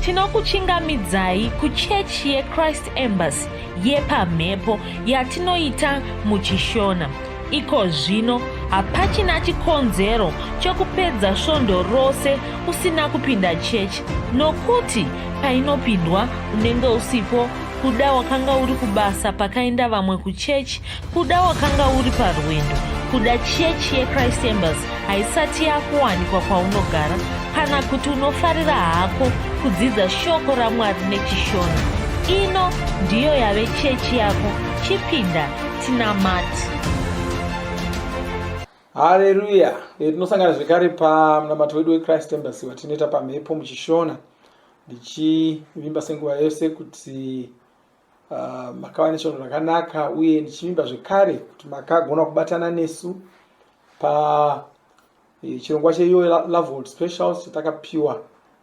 tinokuchingamidzai kuchechi yeChrist Embassy yepamhepo yatinoita muchishona. Iko zvino hapachina chikonzero chokupedza svondo rose usina kupinda chechi, nokuti painopindwa unenge usipo, kuda wakanga uri kubasa pakaenda vamwe kuchechi, kuda wakanga uri parwendo, kuda chechi yeChrist Embassy haisati yakuwanikwa kwaunogara, kana kuti unofarira hako kudzidza shoko raMwari nechishona. Ino ndiyo yave chechi yako. Chipinda tinamati. Haleluya. Tinosangana zvekare pamunamato wedu weChrist Embassy watinoita pamhepo muchishona. Ndichivimba senguva yose kuti makava nesvondo rakanaka, uye ndichivimba zvekare kuti makagona kubatana nesu pa chirongwa cheiyo Love Specials chatakapiwa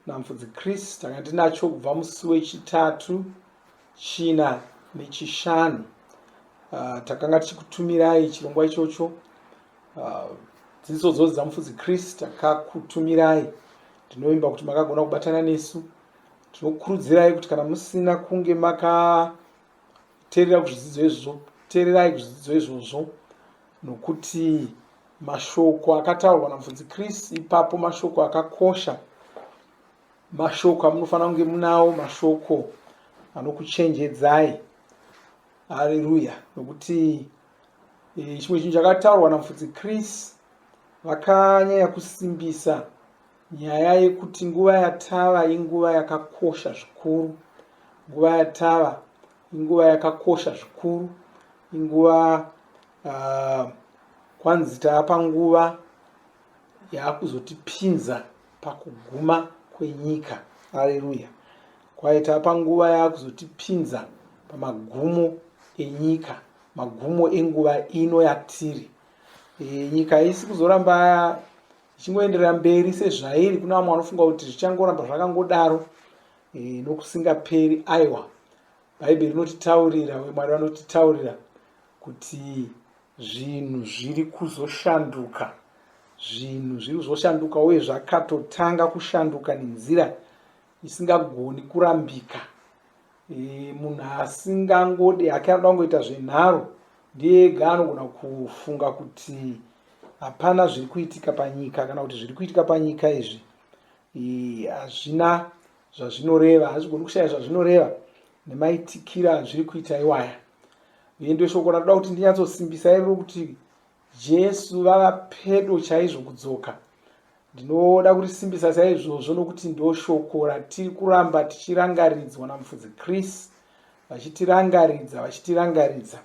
namufudzi Chris. Takanga tinacho kubva musi wechitatu, china nechishanu. Takanga tichikutumirai chirongwa ichocho. Dzidziso dzose dzamufudzi Chris takakutumirai. Ndinovimba kuti makagona kubatana nesu. Tinokurudzirai kuti kana musina kunge makateerera kuzvidzidzo izvozvo, teererai kuzvidzidzo izvozvo, nokuti mashoko akataurwa namufudzi Chris ipapo mashoko akakosha, mashoko amunofanira kunge munawo, mashoko anokuchenjedzai. Haleluya. Nokuti chimwe chinhu chakataurwa namufudzi Chris, vakanyanya kusimbisa nyaya yekuti nguva yatava inguva yakakosha zvikuru. Nguva yatava inguva yakakosha zvikuru. Inguva kwanzi tava nguva yakuzotipinza pakuguma kwenyika. Haleluya. Kwaita panguva yakuzotipinza pamagumo enyika, magumo enguva ino yatiri. Nyika isi kuzoramba ichingoenderera mberi sezvairi. Kuna vamwe vanofunga kuti zvichangoramba zvakangodaro nokusingaperi. Aiwa, Bhaibheri rinotitaurira, Mwari vanotitaurira kuti zvinhu zviri kuzoshanduka. Zvinhu zviri kuzoshanduka, uye zvakatotanga kushanduka nenzira isingagoni kurambika. Munhu asingangode hake anoda kungoita zvenharo ndiye ega anogona kufunga kuti hapana zviri kuitika panyika, kana kuti zviri kuitika panyika izvi hazvina zvazvinoreva, hazvigoni kushaya zvazvinoreva nemaitikira zviri kuita iwaya. Ndo shoko ratoda kuti ndinyatsosimbisa iro kuti Jesu Vava Pedo chaizvo kudzoka. Ndinoda kurisimbisa saizvozvo nokuti ndo shoko ratiri kuramba tichirangaridzwa namufudzi Chris, vachitirangaridza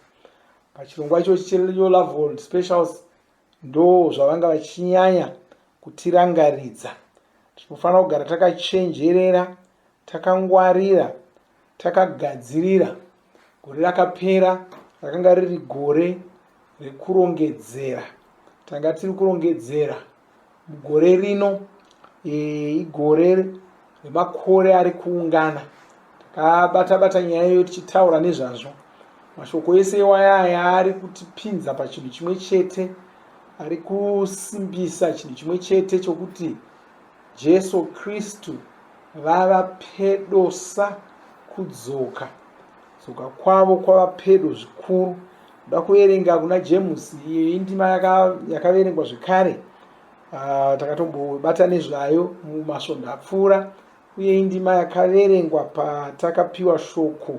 pachirongwa ichochi cheiyo Love Specials. Ndo zvavanga vachinyanya kutirangaridza. Tinofanira kugara takachenjerera, takangwarira, takagadzirira. Gore rakapera rakanga riri gore rekurongedzera. Tanga tiri kurongedzera mugore rino, igore remakore ari kuungana. Takabata nyaya iyo tichitaura nezvazvo. Mashoko ese iwaya ari kutipinza pachinhu chimwe chete, ari kusimbisa chinhu chimwe chete chokuti Jesu Kristu Vava Pedo Kudzoka. Kudzoka kwavo kwava pedo zvikuru. Ndoda kuverenga kuna James, iyo indima yakaverengwa zvekare. Takatombobatana nezvayo mumasvondo apfuura, uye indima yakaverengwa patakapiwa shoko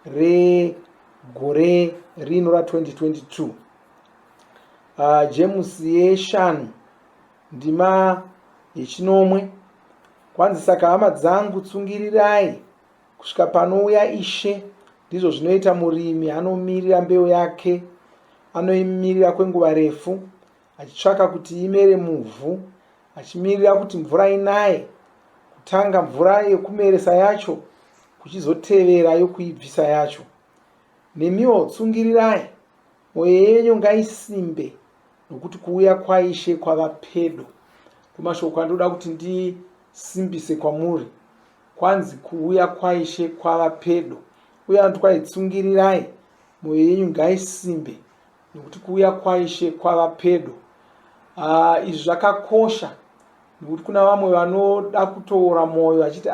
regore rino ra2022. James yeshanu ndima yechinomwe. Kwanzi saka hama dzangu tsungirirai kusvika panouya Ishe. Ndizvo zvinoita murimi, anomirira mbeu yake, anoimirira kwenguva refu, achitsvaka kuti imere muvhu, achimirira kuti mvura inaye, kutanga mvura yekumeresa yacho, kuchizotevera yokuibvisa yacho. Nemiwo tsungirirai, mwoyo yenyu ngaisimbe, nokuti kuuya kwaIshe kwava pedo. Kumashoko andoda kuti ndisimbise kwamuri. Kwanzi kuuya kwaIshe kwava pedo. Uye antu kwaitsungirirai, mwoyo yenyu ngaisimbe, nokuti kuuya kwaIshe kwava pedo. Izvi zvakakosha, nokuti kuna vamwe vanoda kutoora mwoyo achiti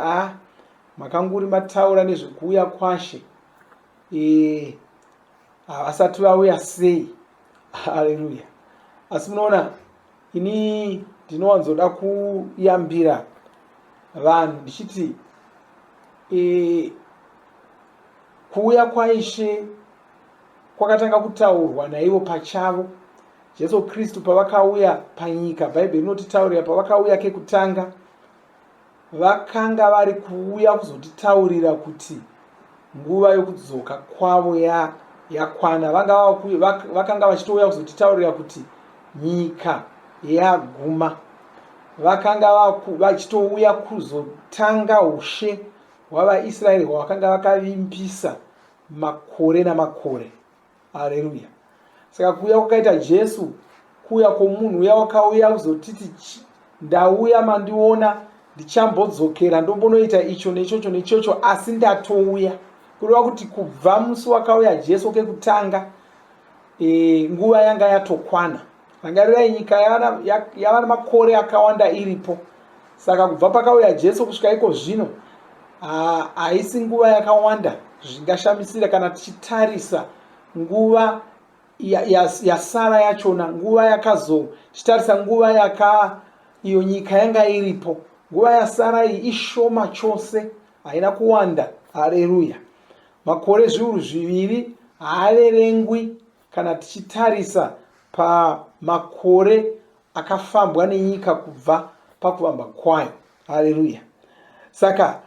makanguri mataura nezvekuuya kwashe havasati vauya sei. Haleluya. Asi munoona ini ndinowanzoda kuyambira vanhu ndichiti kuuya kwaishe kwakatanga kutaurwa naivo pachavo. Jesu Kristu pavakauya panyika, bhaibheri rinotitaurira pavakauya kekutanga vakanga vari kuuya kuzotitaurira kuti nguva yokudzoka kwavo yakwana. Vakanga vachitouya kuzotitaurira kuti nyika yaguma. Vakanga vachitouya kuzotanga ushe hwavaIsraeri hwavakanga vakavimbisa makore namakore. Haleluya. Saka kuuya kwakaita Jesu, kuuya kwomunhu uya wakauya kuzotiti ndauya mandiona, ndichambodzokera ndombonoita icho nechocho nechocho, asi ndatouya. Kureva kuti kubva musi wakauya Jesu kekutanga nguva yanga yatokwana. Rangarirai nyika yava makore akawanda iripo. Saka kubva pakauya Jesu kusvika iko zvino haisi nguva yakawanda zvingashamisira kana tichitarisa nguva yasara yachona, nguva tichitarisa nguva iyo nyika yanga iripo. Nguva yasara iyi ishoma chose, haina kuwanda. Haleluya. Makore zviuru zviviri haaverengwi kana tichitarisa pamakore akafambwa nenyika kubva pakuvamba kwayo. Haleluya. Saka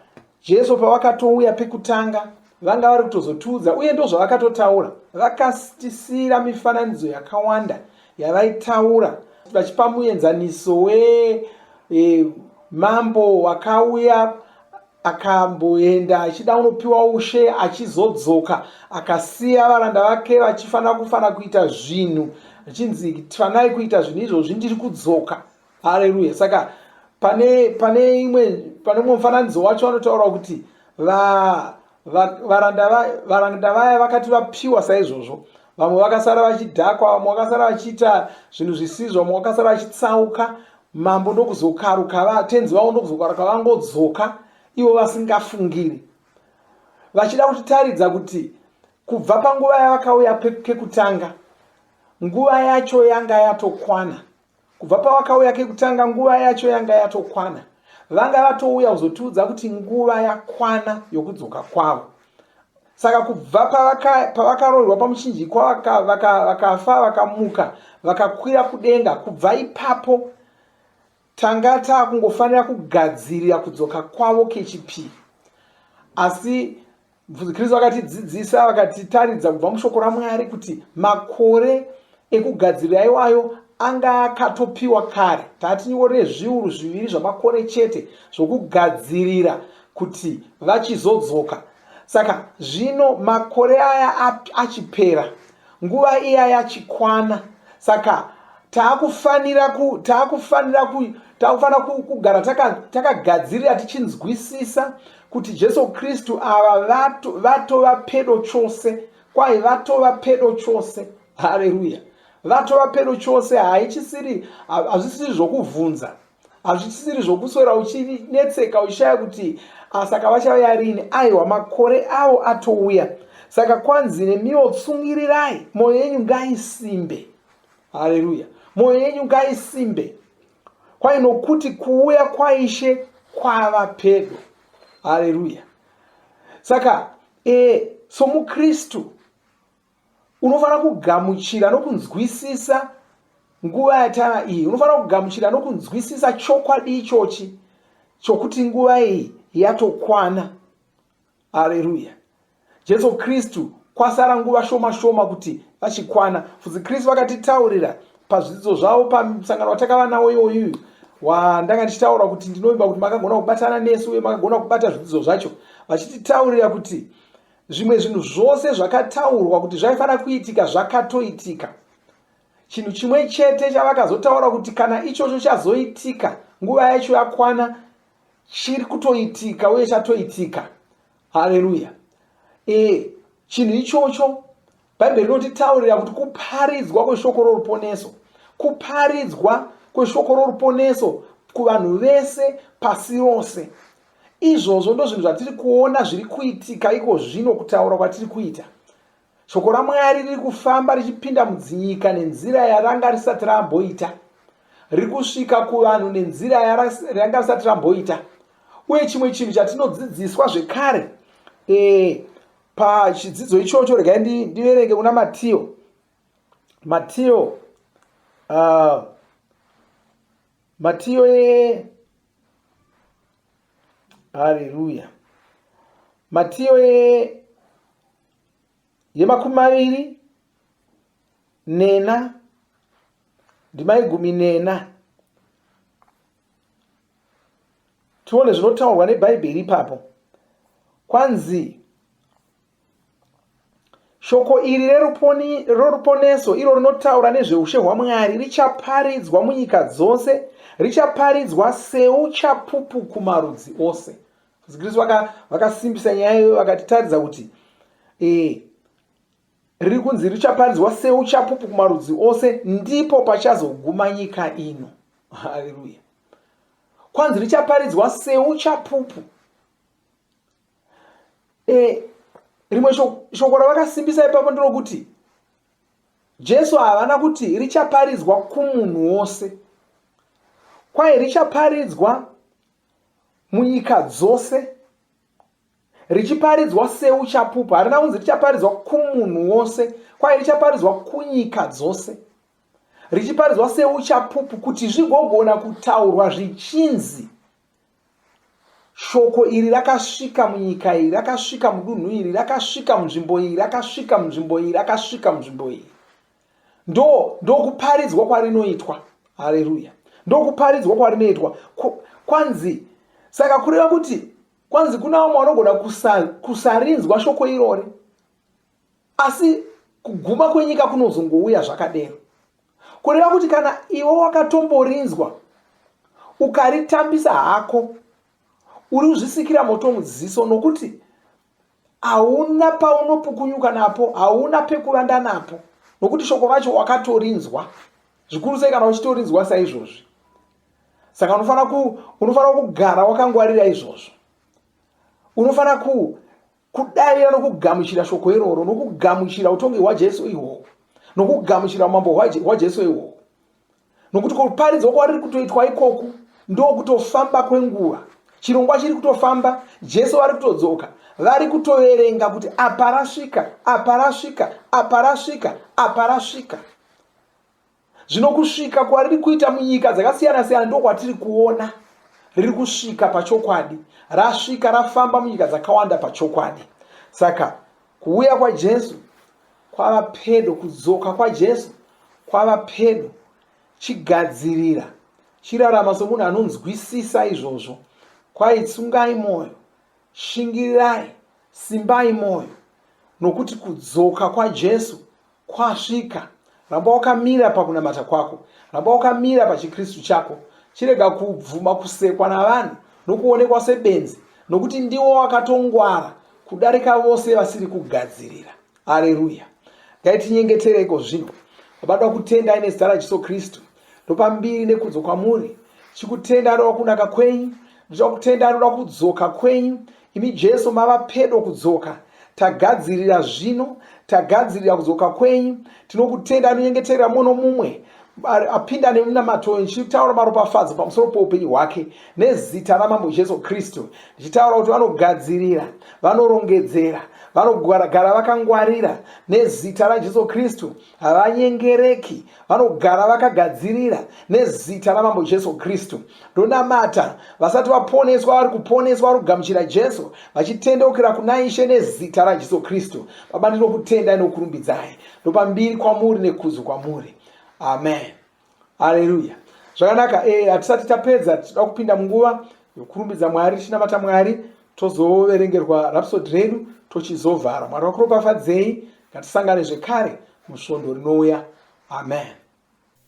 Jesu pavakatouya pekutanga vanga vari kutozotiudza, uye ndo zvavakatotaura. Vakatisira mifananidzo yakawanda yavaitaura vachipa muenzaniso mambo wakauya akamboenda achida unopiwa ushe, achizodzoka akasiya varanda vake vachifana kuita zvinhu, achinzi fanai kuita zvinhu izvozvi ndiri kudzoka. Haleluya. Saka pane umwe mufananidzo wacho vanotaura kuti varanda vaya vakati vapiwa saizvozvo, vamwe vakasara vachidhakwa, vamwe vakasara vachiita zvinhu zvisizvo, vamwe vakasara vachitsauka. Mambo ndokuzokaruka, tenzi vavo ndokuzokaruka vangodzoka ivo vasingafungiri, vachida kutitaridza kuti kubva panguva yavakauya kekutanga nguva yacho yanga yatokwana. Kubva pavakauya kekutanga nguva yacho yanga yatokwana. Vanga vatouya kuzotiudza kuti nguva yakwana yokudzoka kwavo. Saka kubva pavakaroherwa pamuchinjikwa vakafa vakamuka vakakwira kudenga, kubva ipapo tanga takungofanira kugadzirira kudzoka kwavo kechipiri. Asi Kristu vakatidzidzisa vakatitaridza kubva mushoko raMwari kuti makore ekugadzirira iwayo anga akatopiwa kare. Tatinyorere zviuru zviviri zvamakore chete zvokugadzirira kuti vachizodzoka. Saka zvino makore aya achipera, nguva iya yachikwana. Saka taakufanira kugara takagadzirira tichinzwisisa kuti Jesu Kristu ava vatova pedo chose. Kwai vatova pedo chose. Haleluya. Vatova pedo chose. Hazvisiri zvokubvunza, hazvisiri zvokuswera uchinetseka uchishaya kuti saka vachauya rini. Aiwa, makore avo atouya. Saka kwanzi nemiwo tsungirirai, mwoyo yenyu ngaisimbe. Haleluya. Mwoyo yenyu ngaisimbe, kwai nokuti kuuya kwaishe kwava pedo. Haleluya. Saka somukristu unofanira kugamuchira nokunzwisisa nguva yatava iyi. Unofanira kugamuchira nokunzwisisa chokwadi ichochi chokuti nguva iyi yatokwana. Haleluya. Jesu Kristu kwasara nguva shoma kuti vachikwana. Futi Kristu vakatitaurira pazvidzidzo zvavo pamusangano watakava nawo iwoyu wandanga ndichitaura kuti ndinovimba kuti makagona kubatana nesu uye makagona kubata zvidzidzo zvacho, vachititaurira kuti zvimwe zvinhu zvose zvakataurwa kuti zvaifanira kuitika zvakatoitika. Chinhu chimwe chete chavakazotaura kuti kana ichocho chazoitika nguva yacho yakwana, chiri kutoitika uye chatoitika. Haleluya. Chinhu ichocho Bhaibheri rinotitaurira kuti kuparidzwa kweshoko roruponeso, kuparidzwa kweshoko roruponeso kuvanhu vese pasi rose. Izvozvo ndo zvinhu zvatiri kuona zviri kuitika iko zvino kutaura kwatiri kuita. Shoko raMwari riri kufamba richipinda mudzinyika nenzira yaranga risati ramboita. Riri kusvika kuvanhu nenzira yaranga risati ramboita. Uye chimwe chinhu chatinodzidziswa zvekare pachidzidzo ichocho, regai ndiverenge kuna Matiyo haleluya, Matiyo ye24 ndima 14 tione zvinotaurwa nebhaibheri ipapo. Kwanzi shoko iri reruponeso, iro rinotaura nezveushe hwaMwari, richaparidzwa munyika dzose, richaparidzwa seuchapupu kumarudzi ose. Kristu vakasimbisa nyaya iyoyo vakatitaridza kuti riri kunzi richaparidzwa seuchapupu kumarudzi ose, ndipo pachazoguma nyika ino. Haleluya. Kwanzi richaparidzwa seuchapupu. Rimwe shoko ravakasimbisa ipapo nderokuti Jesu havana kuti richaparidzwa kumunhu wose, kwai richaparidzwa munyika dzose, richiparidzwa seuchapupu. Harina kunzi richaparidzwa kumunhu wose, kwai richaparidzwa kunyika dzose, richiparidzwa seuchapupu, kuti zvigogona kutaurwa zvichinzi shoko iri rakasvika munyika iyi, rakasvika mudunhu iri, rakasvika munzvimbo iyi, rakasvika munzvimbo iyi, rakasvika munzvimbo iyi. Ndo kuparidzwa kwarinoitwa. Haleluya. Ndo kuparidzwa kwarinoitwa. Kwanzi saka kureva kuti kwanzi kuna vamwe vanogona kusarinzwa shoko irori, asi kuguma kwenyika kunozongouya zvakadero. Kureva kuti kana iwe wakatomborinzwa ukaritambisa hako, uri kuzvisikira moto mudziso, nokuti hauna paunopukunyuka napo, hauna pekuvanda napo, nokuti shoko racho wakatorinzwa. Zvikuru sei kana uchitorinzwa saizvozvi. Saka unofanira kugara wakangwarira izvozvo. Unofanira kudavira nokugamuchira shoko iroro, nokugamuchira utongi hwaJesu ihwohwo, nokugamuchira umambo hwaJesu ihwohwo. Nokuti kuparidzwa kwariri kutoitwa ikoku ndo kutofamba kwenguva. Chirongwa chiri kutofamba, Jesu vari kutodzoka, vari kutoverenga kuti apa rasvika, apa rasvika, apa rasvika, apa rasvika. Zvino kusvika kwariri kuita munyika dzakasiyana siyana ndo kwatiri kuona riri kusvika pachokwadi, rasvika rafamba munyika dzakawanda pachokwadi. Saka kuuya kwaJesu kwava pedo, kudzoka kwaJesu kwava pedo. Chigadzirira, chirarama somunhu anonzwisisa izvozvo. Kwai tsungai mwoyo, shingirirai, simbai mwoyo, nokuti kudzoka kwaJesu kwasvika. Ramba wakamira pakunamata kwako, ramba wakamira pachikristu chako, chirega kubvuma kusekwa navanhu nokuonekwa sebenzi, nokuti ndiwo wakatongwara kudarika vose vasiri kugadzirira. Haleluya. Ngaitinyengetereko zvino. Baba, kutenda ine zita raJesu Kristu, ndopambiri nekudzo kwamuri. Chikutenda roda kunaka kwenyu, ndokutenda roda kudzoka kwenyu. Imi Jesu mava pedo kudzoka. Tagadzirira zvino, tagadzirira kudzoka kwenyu. Tinokutenda anonyengeterera muno mumwe apinda nemunamato nchitaura maropafadzo pamusoro poupenyu hwake nezita ramambo Jesu Kristu. Ndichitaura kuti vanogadzirira, vanorongedzera, vanogara vakangwarira nezita raJesu Kristu. Havanyengereki, vanogara vakagadzirira nezita ramambo Jesu Kristu. Ndonamata vasati vaponeswa, vari kuponeswa, vari kugamuchira Jesu, vachitendeukira kuna Ishe nezita raJesu Kristu. Baba, ndinokutenda inokurumbidzai. Ndopambiri kwamuri nekudzo kwamuri. Amen. Haleluya. Zvakanaka, hatisati tapedza, tinoda kupinda munguva yokurumbidza Mwari, tichinamata Mwari, tozoverengerwa rhapsodi redu, tochizovhara. Mwari wakuropafadzei, ngatisangane zvekare musvondo rinouya. Amen.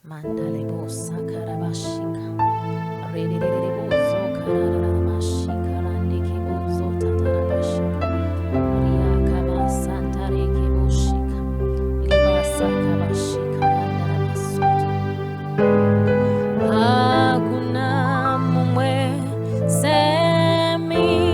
Mandalebo sakarabashika. Redededebo zokarabashika randikebo zotatarabashika. Riakaba santarekebo shika. Libasakabashika randarabasoto. Hakuna mumwe semi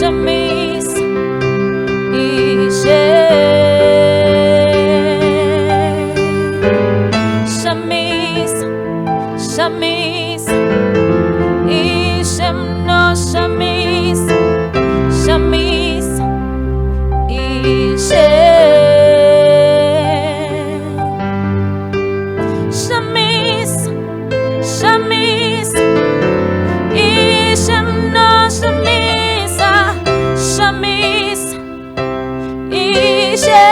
shamisa, ishe. Shamisa, shamisa, ishem no shamisa, shamisa, ishe. Shamisa, shamisa, ishem no shamisa, shamisa, ishe.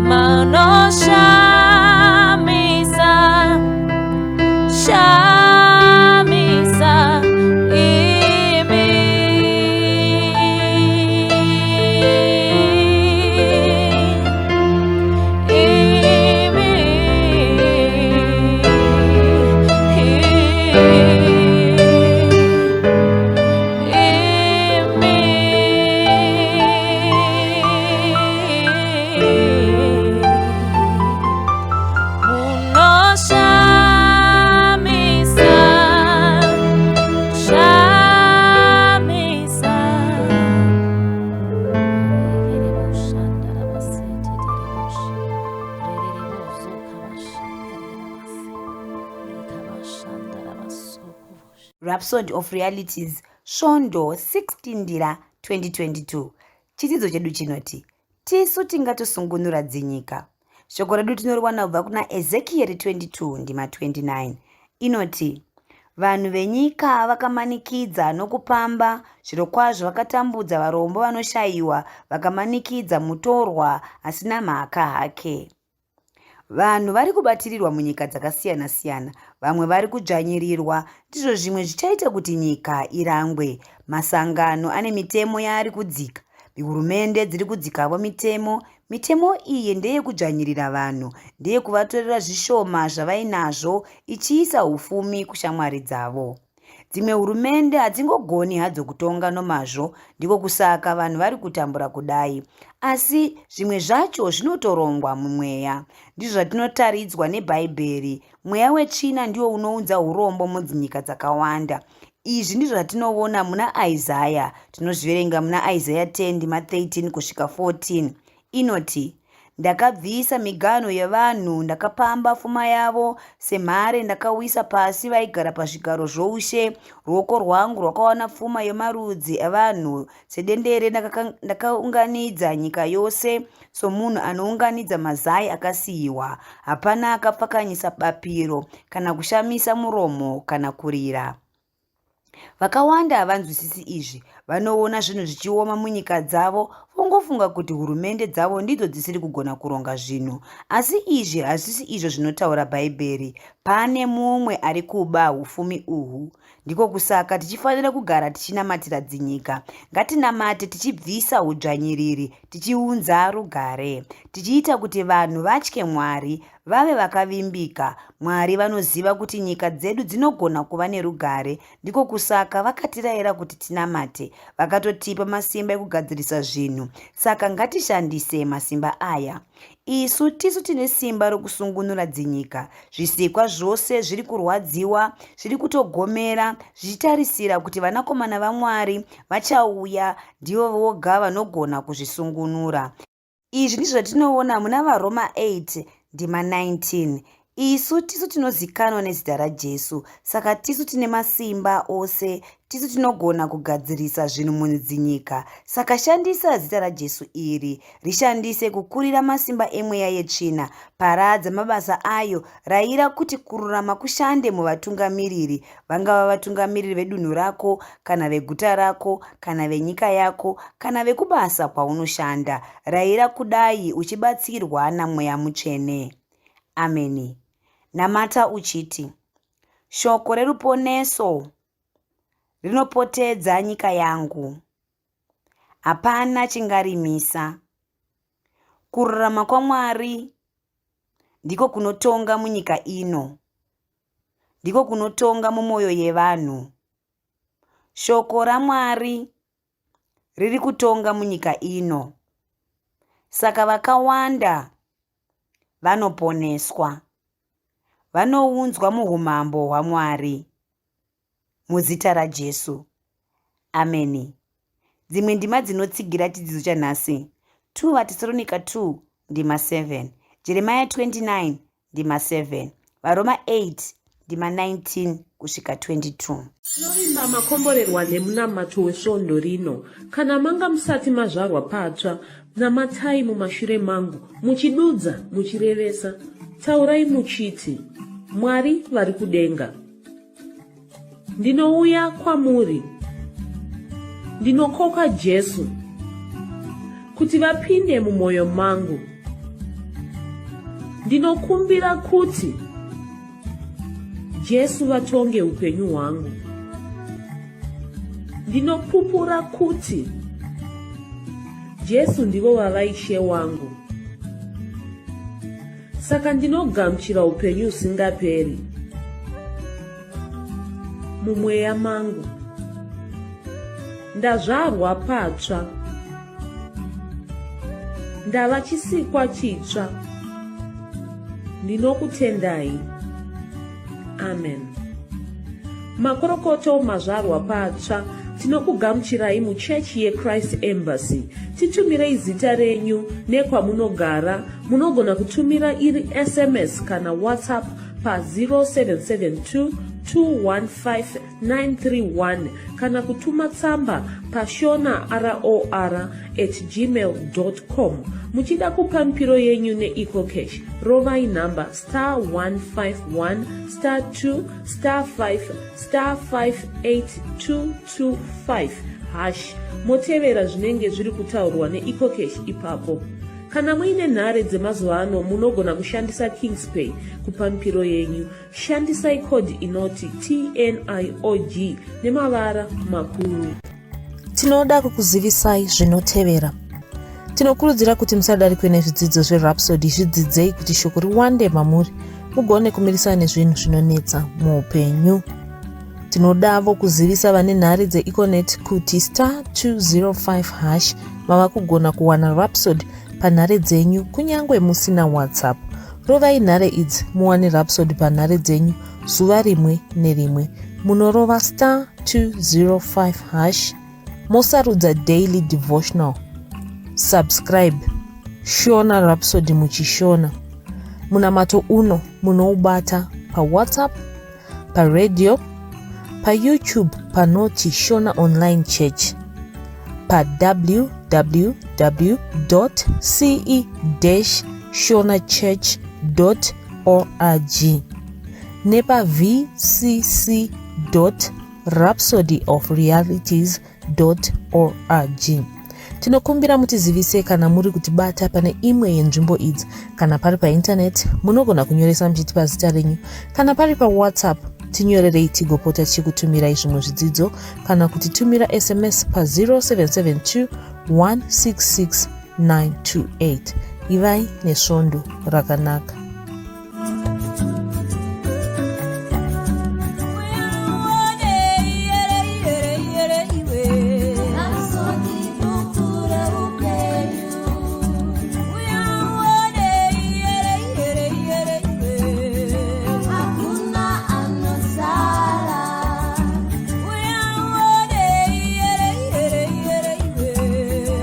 Mano shamisa, shamisa, imi, Uno shamisa, shamisa. Rhapsody of Realities, Svondo 16 Ndira 2022. Chidzidzo chedu chinoti tisu tingatosungunura dzinyika. Shoko redu tinoriwana kubva kuna Ezekieri 22 ndima 29. Inoti, vanhu venyika vakamanikidza nokupamba, zvirokwazvo vakatambudza varombo vanoshayiwa, vakamanikidza mutorwa asina mhaka hake. Vanhu vari kubatirirwa munyika dzakasiyana-siyana, vamwe vari kudzvanyirirwa, ndizvo zvimwe zvichaita kuti nyika irangwe. Masangano ane mitemo yaari kudzika, hurumende dziri kudzikawo mitemo. Mitemo iyi ndeyekudzvanyirira vanhu, ndeyekuvatorera zvishoma zvavainazvo, ichiisa ufumi kushamwari dzavo. Dzimwe hurumende hadzingogoni hadzo kutonga nomazvo, ndiko kusaka vanhu vari kutambura kudai. Asi zvimwe zvacho zvinotorongwa mumweya. Ndizvo zvatinotaridzwa neBhaibheri. Mweya wetsvina ndiwo unounza urombo mudzinyika dzakawanda. Izvi ndizvo zvatinoona muna Isaya. Tinozviverenga muna Isaya 10 ndima 13 kusvika 14. Inoti, ndakabvisa miganho yevanhu, ndakapamba pfuma yavo, semhare ndakawisa pasi vaigara pazvigaro zvoushe. Ruoko rwangu rwakawana pfuma yemarudzi evanhu, sedendere ndakaunganidza nyika yose, somunhu anounganidza mazai akasiyiwa. Hapana akapfakanyisa bapiro, kana kushamisa muromo, kana kurira. Vakawanda havanzwisisi izvi, vanoona zvinhu zvichioma munyika dzavo, vongofunga kuti hurumende dzavo ndidzo dzisiri kugona kuronga zvinhu. Asi izvi hazvisi izvo zvinotaura Bhaibheri. Pane mumwe ari kuba ufumi uhu. Ndiko kusaka tichifanira kugara tichinamatira dzinyika. Ngatinamate tichibvisa udzvanyiriri, tichiunza rugare, tichiita kuti vanhu vatye Mwari, vave vakavimbika. Mwari vanoziva kuti nyika dzedu dzinogona kuva nerugare, ndiko kusaka vakatirayira kuti tinamate, vakatotipa masimba ekugadzirisa zvinhu. Saka ngatishandise masimba aya. Isu tisu tine simba rokusungunura dzinyika. Zvisikwa zvose zviri kurwadziwa, zviri kutogomera, zvichitarisira kuti vanakomana vaMwari vachauya, ndivo voga vanogona kuzvisungunura. Izvi ndizvo zvatinoona muna vaRoma 8 ndima 19. Isu tisu tinozikanwa nezita raJesu, saka tisu tine masimba ose, tisu tinogona kugadzirisa zvinhu mudzinyika. Saka shandisa zita raJesu iri, rishandise kukurira masimba emweya yetsvina, paradza mabasa ayo, rayira kuti kururama kushande muvatungamiriri, vangava vatungamiriri vedunhu rako, kana veguta rako, kana venyika yako, kana vekubasa kwaunoshanda. Rayira kudai uchibatsirwa naMweya Mutsvene. Ameni. Namata uchiti, shoko reruponeso rinopotedza nyika yangu, hapana chingarimisa. Kururama kwaMwari ndiko kunotonga munyika ino, ndiko kunotonga mumwoyo yevanhu. Shoko raMwari riri kutonga munyika ino, saka vakawanda vanoponeswa, vanounzwa muumambo hwaMwari muzita raJesu. Ameni. Dzimwe ndima dzinotsigira chidzidzo chanhasi: 2 vaTesalonika 2 ndima 7, Jeremiah 29 ndima 7, Varoma 8 ndima 19 kusvika 22. Tinovimba makomborerwa nemunamato wesvondo rino. Kana manga musati mazvarwa patsva, namatai mumashure mangu, muchidudza, muchirevesa. Taurai muchiti, Mwari vari kudenga, ndinouya kwamuri, ndinokoka Jesu kuti vapinde mumwoyo mangu. Ndinokumbira kuti Jesu vatonge upenyu hwangu. Ndinopupura kuti Jesu ndivo vavaishe wangu. Saka ndinogamuchira upenyu usingaperi mumweya mangu. Ndazvarwa patsva, ndava chisikwa chitsva. Ndinokutendai. Amen. Makorokoto mazvarwa patsva, tinokugamuchirai muchechi yeChrist Embassy. Titumirei zita renyu nekwamunogara. Munogona kutumira iri SMS kana WhatsApp pa 0772 215 kana kutuma tsamba pa shonaror@gmail.com. Muchida kupa mpiro yenyu neEcocash, rovai namba *151*2*5*58225# motevera zvinenge zviri kutaurwa neEcocash ipapo. Kana muine nhare dzemazuva ano, munogona kushandisa KingsPay kupa mpiro yenyu. Shandisai kodhi inoti TNIOG nemavara makuru. Tinoda kukuzivisai zvinotevera. Tinokurudzira kuti musadarikwe nezvidzidzo zveRhapsody. Zvidzidzei kuti shoko riwande mamuri, mugone kumirisana nezvinhu zvinonetsa muupenyu. Tinodavo kuzivisa vane nhare dzeEconet kuti *205# vava kugona kuwana Rhapsody panhare dzenyu kunyangwe musina WhatsApp. Rovai nhare idzi muwane Rhapsody panhare dzenyu zuva rimwe nerimwe. Munorova *205#, mosarudza Daily Devotional. Subscribe, shona Rhapsody muchishona. Munamato uno munoubata pa WhatsApp, pa radio, pa YouTube panoti Shona Online Church, pa www.ce-shonachurch.org, nepa vcc.rhapsodyofrealities.org. Tinokumbira mutizivise kana muri kutibata pane imwe yenzvimbo idzi. Kana pari paintaneti, munogona kunyoresa muchitipa zita renyu. Kana pari pa WhatsApp, tinyorerei tigopota tichikutumirai zvimwe zvidzidzo, kana kutitumira SMS pa 0772 166 928. Ivai nesvondo rakanaka.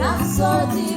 Rhapsody.